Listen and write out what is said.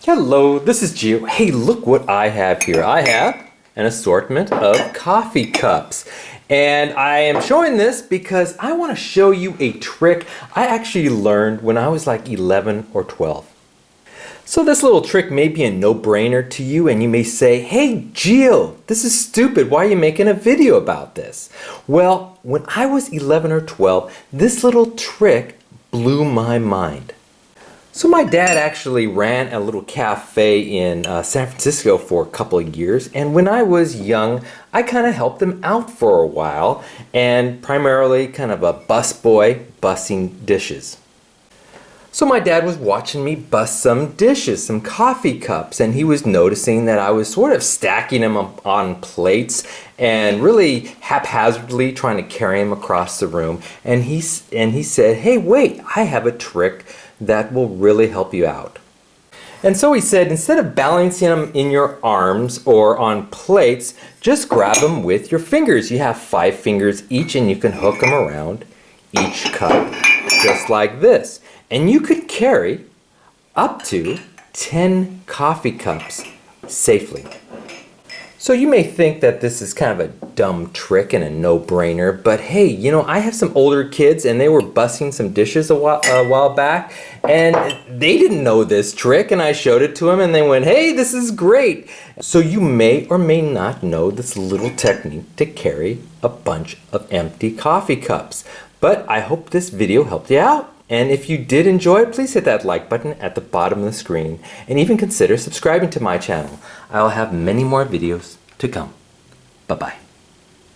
Hello, this is Gio. Hey, look what I have here. I have an assortment of coffee cups. And I am showing this because I want to show you a trick I actually learned when I was like 11 or 12. So this little trick may be a no-brainer to you, and you may say, hey Gio, this is stupid. Why are you making a video about this? Well, when I was 11 or 12, this little trick blew my mind. So my dad actually ran a little cafe in San Francisco for a couple of years, and when I was young, I kind of helped him out for a while, and primarily kind of a busboy bussing dishes. So my dad was watching me bust some dishes, some coffee cups, and he was noticing that I was sort of stacking them up on plates and really haphazardly trying to carry them across the room. And he said, hey, wait, I have a trick that will really help you out. And so he said, instead of balancing them in your arms or on plates, just grab them with your fingers. You have 5 fingers each, and you can hook them around each cup just like this. And you could carry up to 10 coffee cups safely. So you may think that this is kind of a dumb trick and a no-brainer, but hey, you know, I have some older kids and they were bussing some dishes a while back, and they didn't know this trick, and I showed it to them and they went, hey, this is great. So you may or may not know this little technique to carry a bunch of empty coffee cups. But I hope this video helped you out. And if you did enjoy it, please hit that like button at the bottom of the screen, and even consider subscribing to my channel. I'll have many more videos to come. Bye-bye.